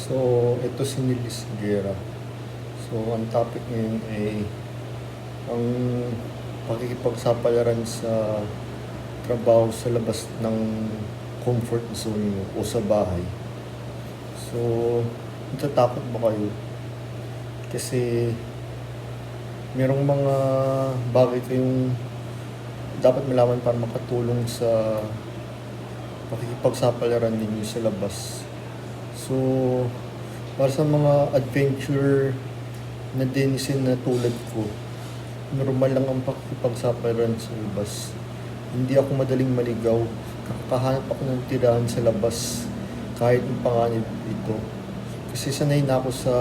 So, ito si Nilis Guerra. So, ang topic ngayon ay ang pakikipagsapalaran sa trabaho sa labas ng comfort zone mo o sa bahay. So, natatakot ba kayo? Kasi merong mga bagay kayong dapat malaman para makatulong sa pakikipagsapalaran ninyo sa labas. So, para sa mga adventure na denizen na tulad ko, normal lang ang pakikipagsapalaran sa labas. Hindi ako madaling maligaw. Kakahanap ako ng tirahan sa labas kahit ang panganib ito. Kasi sanay na ako sa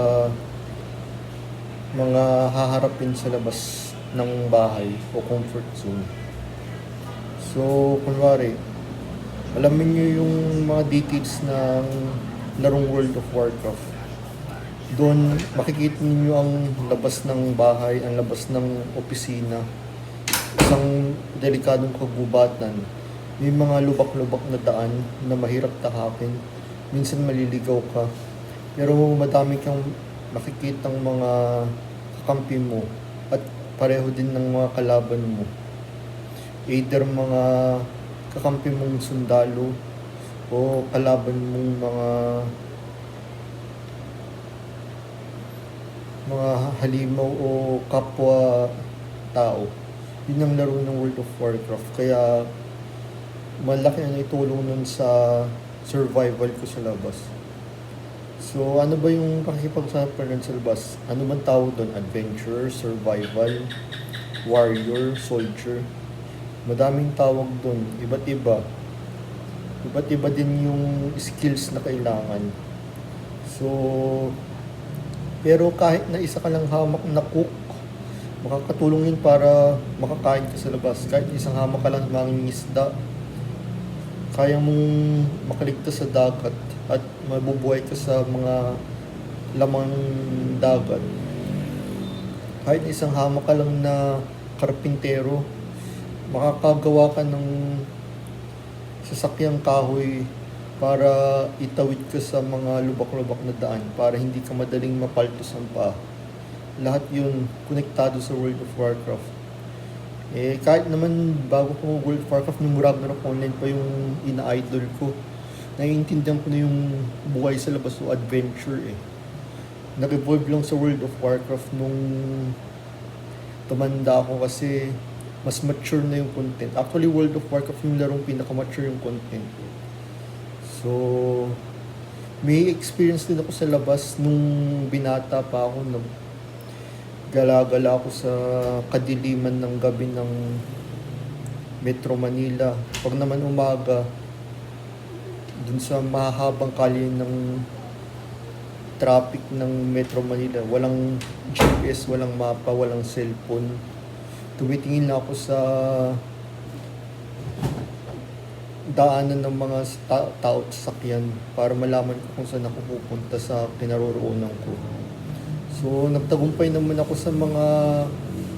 mga haharapin sa labas ng bahay o comfort zone. So, kunwari, alamin nyo yung mga details ng larong World of Warcraft. Doon makikita niyo ang labas ng bahay, ang labas ng opisina, isang delikadong kagubatan. May mga lubak-lubak na daan na mahirap tahakin. Minsan maliligaw ka. Pero madami kang makikitang mga kakampi mo at pareho din ng mga kalaban mo. Either mga kakampi mong sundalo o kalaban mong mga halimaw o kapwa tao. Yun ang laro ng World of Warcraft. Kaya malaki ang itulong nun sa survival ko sa labas. So, ano ba yung pakikipagsapalaran sa labas? Ano man tawag doon? Adventurer, survival, warrior, soldier. Madaming tawag doon. Iba't iba. Iba't iba din yung skills na kailangan. So, pero kahit na isa ka lang hamak na cook, makakatulong yun para makakain ka sa labas. Kahit isang hamak ka lang mangingisda, kaya mong makaligtas sa dagat at mabubuhay ka sa mga lamang dagat. Kahit isang hamak ka lang na karpintero, makakagawa ka ng sasakyang kahoy para itawid ka sa mga lubak-lubak na daan para hindi ka madaling mapaltos ang paa. Lahat yun konektado sa World of Warcraft. Kahit naman bago ko World of Warcraft, nung Ragnarok Online pa yung ina-idol ko, naiintindihan ko na yung buhay sa labas o adventure Nag-evolve lang sa World of Warcraft nung tumanda ako kasi mas mature na yung content. Actually, World of Warcraft yung larong pinaka-mature yung content. So, may experience din ako sa labas nung binata pa ako. Gala-gala ako sa kadiliman ng gabi ng Metro Manila. Pag naman umaga, dun sa mahahabang kalye ng traffic ng Metro Manila, walang GPS, walang mapa, walang cellphone. Tumitingin na ako sa daanan ng mga tao at sasakyan para malaman ko kung saan ako pupunta sa kinaroroonan ko. So, nagtagumpay naman ako sa mga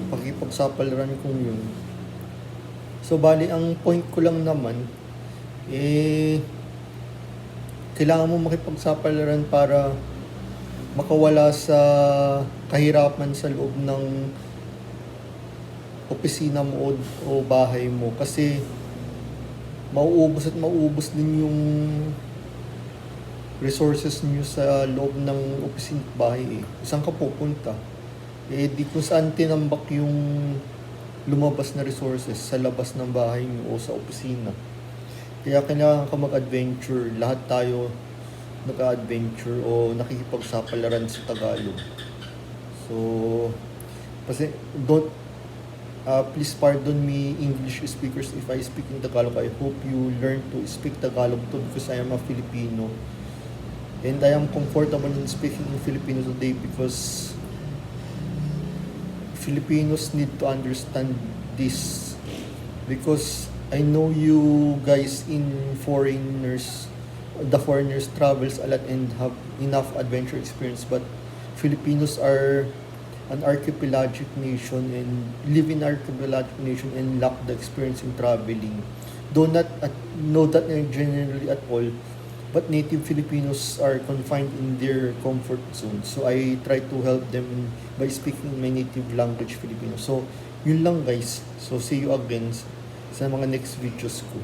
pakikipagsapalaran kong yun. So, bali, ang point ko lang naman, kailangan mo makipagsapalaran para makawala sa kahirapan sa loob ng opisina mo o bahay mo. Kasi, mauubos at mauubos din yung resources niyo sa loob ng opisina at bahay Saan ka pupunta? Di kung saan tinambak yung lumabas na resources sa labas ng bahay niyo o sa opisina. Kaya kailangan ka mag-adventure. Lahat tayo nag-adventure o nakikipagsapalaran sa Tagalog. So, kasi please pardon me, English speakers, if I speak in Tagalog. I hope you learn to speak Tagalog too because I am a Filipino. And I am comfortable in speaking in Filipino today because Filipinos need to understand this. Because I know you guys in the foreigners travels a lot and have enough adventure experience, but Filipinos are an archipelagic nation and live in archipelagic nation and lack the experience in traveling. Do not know that generally at all, but native Filipinos are confined in their comfort zone. So I try to help them by speaking my native language Filipino. So yun lang guys. So see you again sa mga next videos ko.